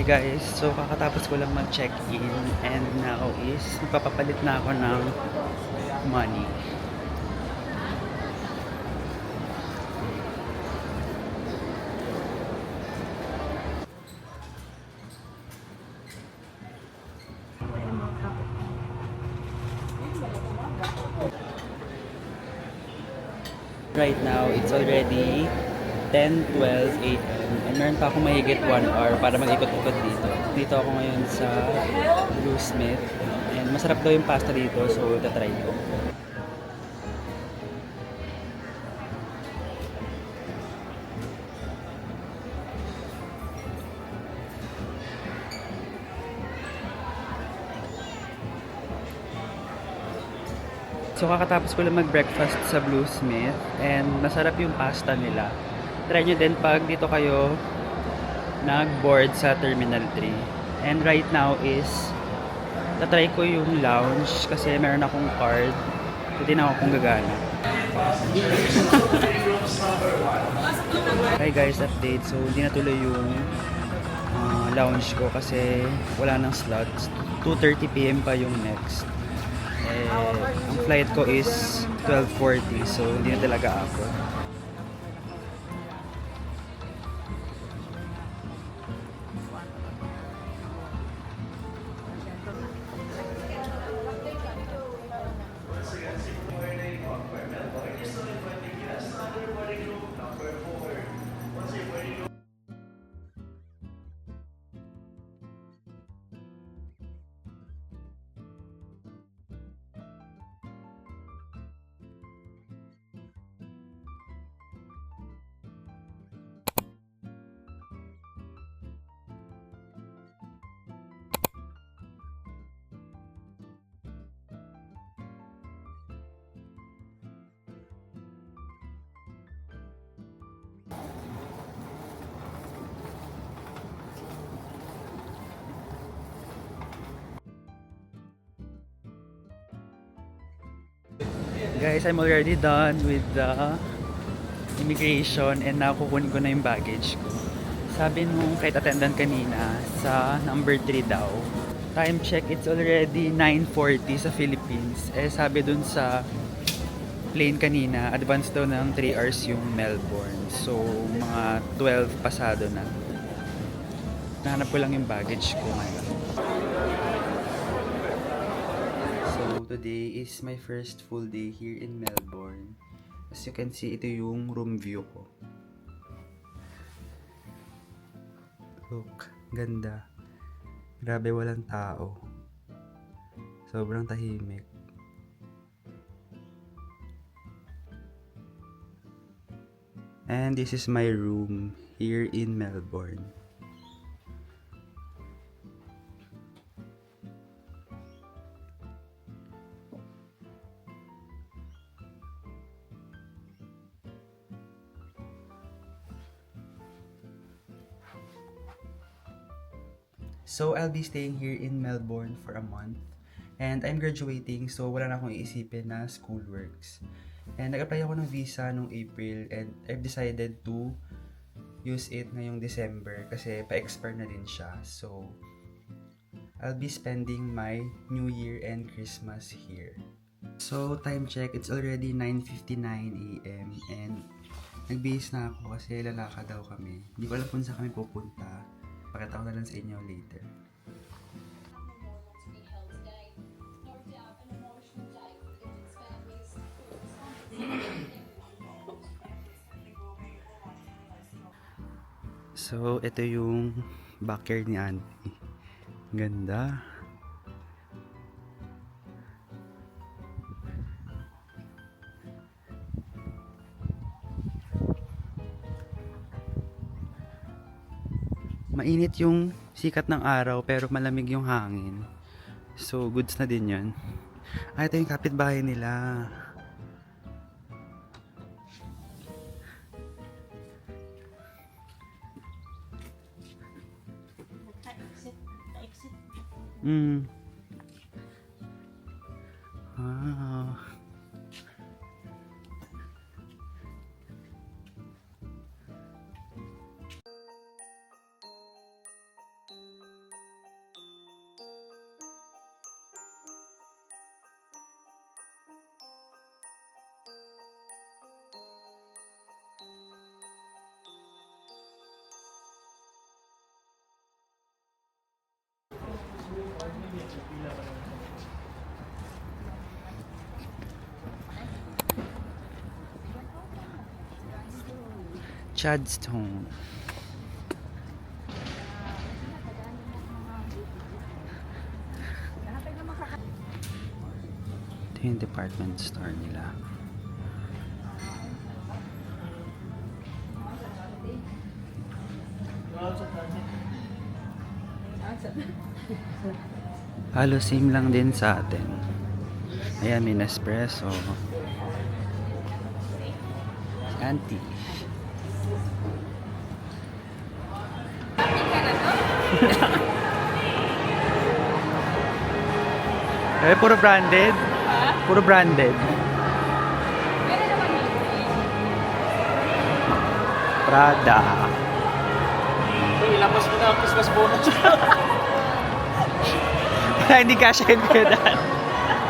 Hi guys, so kakatapos ko lang mag-check-in and now is magpapapalit na ako ng money. Right now, it's already 10:12 a.m. and meron pa akong mahigit 1 hour para mag-ikot-ikot dito. Dito ako ngayon sa Blue Smith and masarap daw yung pasta dito so tatry ko. So kakatapos ko lang mag-breakfast sa Blue Smith and masarap yung pasta nila. Try nyo din pag dito kayo nag-board sa Terminal 3. And right now is tatry ko yung lounge kasi meron akong card. Hindi na ako kung gagana. Hi guys, update. So hindi natuloy yung lounge ko kasi wala nang slots. 2:30 PM pa yung next. Ang flight ko is 12:40 so hindi na talaga ako. Guys, I'm already done with the immigration and now kukunin ko na yung baggage ko. Sabi nung kahit attendant kanina sa number 3 daw. Time check, it's already 9:40 sa Philippines. Sabi dun sa plane kanina, advance daw ng 3 hours yung Melbourne. So, mga 12 pasado na. Nahanap ko lang yung baggage ko ngayon. Today is my first full day here in Melbourne. As you can see, ito yung room view ko. Look, ganda. Grabe, walang tao. Sobrang tahimik. And this is my room here in Melbourne. So, I'll be staying here in Melbourne for a month. And I'm graduating, so wala na akong iisipin na schoolworks. And nag-apply ako ng visa nung April and I've decided to use it ngayong December kasi pa-expire na din siya. So, I'll be spending my New Year and Christmas here. So, time check, it's already 9:59 AM and nag-base na ako kasi lalakad daw kami. Hindi ko alam kung saan kami pupunta. Pakita ko na lang sa inyo later. So, ito yung backyard ni Auntie. Ganda. Mainit yung sikat ng araw pero malamig yung hangin. So, goods na din yun. Ito yung kapitbahay nila. Ah. Chadstone. Ito yung department store nila. Halos same lang din sa atin. Ayan, may Nespresso. Auntie. Eh, puro branded. Puro branded. Prada. Ilabas mo na ang Christmas bonus. Hindi kasha yun kaya daan.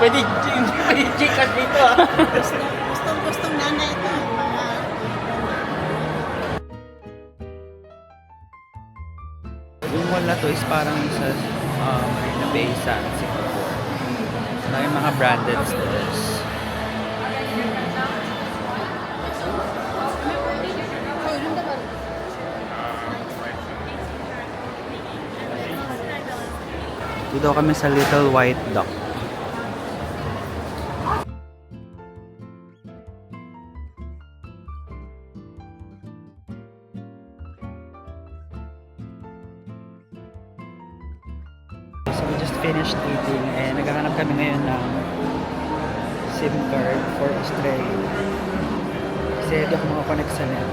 Pwede Gcash dito ah. Gustong nanay ito. Yung mall na to is parang sa Marina Bay Sands, Singapore. May mga branded stores. Dito kami sa Little White Duck. So we just finished eating and naghahanap kami ngayon ng SIM card for Australia. Kasi hindi ako makakonect sa net.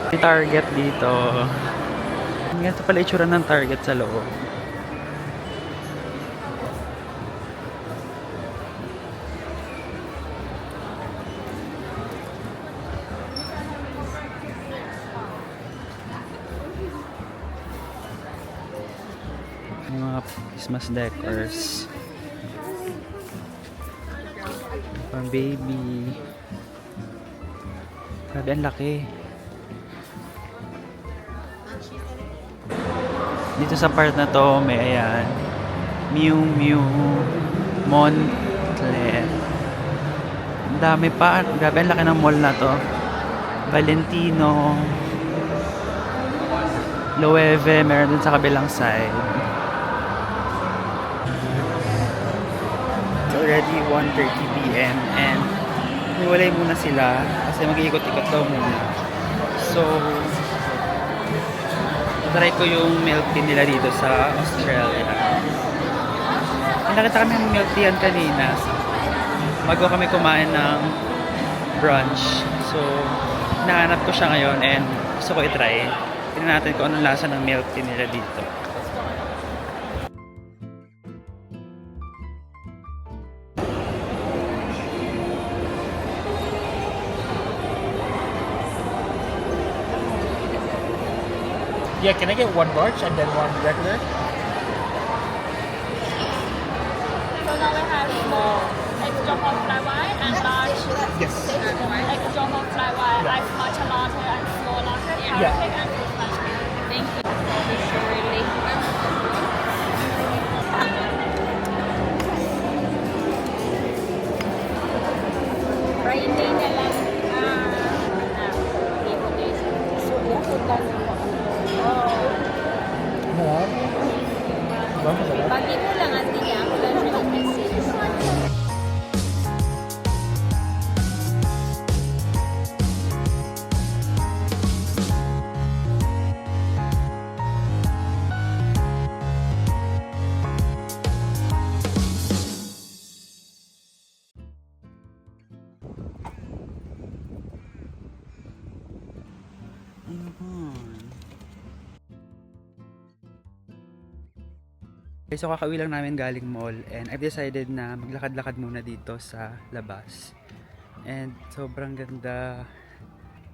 May Target dito. Ganito pala itsura ng Target sa loob. Yung mga Christmas decors. Pang baby. Grabe, ang laki. Dito sa part na to, may ayan. Miu Miu Montclair. Ang dami pa. Grabe, ang laki ng mall na to. Valentino. Loewe, meron din sa kabilang side. It's already 1:30 p.m. and hiwalay muna sila kasi mag-iikot-ikot daw muna. So, try ko yung milk tea nila dito sa Australia. Nakita kami ng milk tea yan kanina. Bago kami kumain ng brunch. So, nahanap ko siya ngayon and gusto ko i-try. Tingnan natin kung anong lasa ng milk tea nila dito. Yeah, can I get one large and then one regular? So now we have small extra hot flat white and large Yes. extra hot flat white, ice matcha latte and small latte, carrot Yeah. cake and fruit punch. Thank you. Surely. Friday na lang. Pagi mo lang ang tiya, wala siya ng message. Okay, so kakauwi lang namin galing mall and I've decided na maglakad-lakad muna dito sa labas. And sobrang ganda.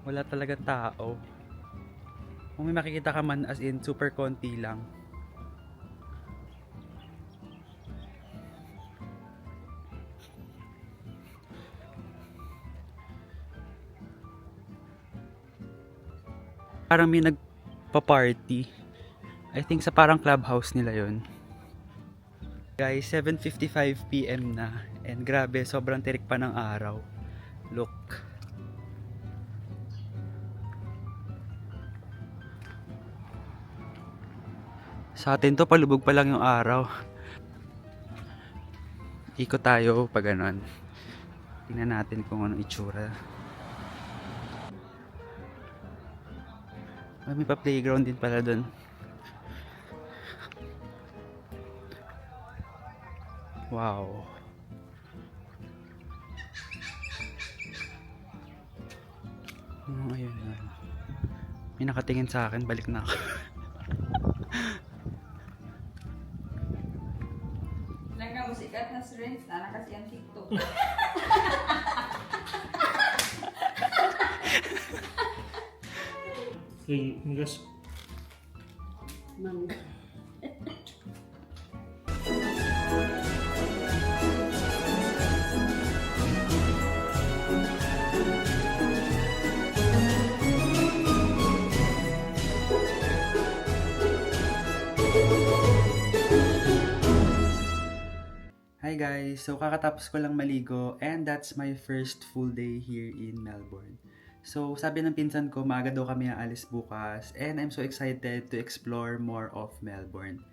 Wala talaga tao. Kung may makikita ka man as in super konti lang. Parang may nagpa-party. I think sa parang clubhouse nila yon. Guys, 7:55 PM na. And grabe, sobrang tirik pa ng araw. Look. Sa atin to, palubog pa lang yung araw. Ikot tayo pag ganon. Tingnan natin kung anong itsura. May pa-playground din pala dun. Wow. Ayun. May nakatingin sa akin, balik na ako. Sikat na strength na kasi ang TikTok. Okay, you guys. Mangga. Hi guys! So kakatapos ko lang maligo and that's my first full day here in Melbourne. So sabi ng pinsan ko, maaga daw kami aalis bukas and I'm so excited to explore more of Melbourne.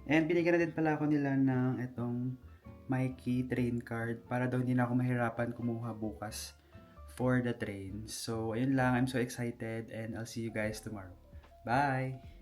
And binigyan na din pala ako nila ng itong Mikey train card para daw hindi na ako mahirapan kumuha bukas for the train. So ayun lang, I'm so excited and I'll see you guys tomorrow. Bye!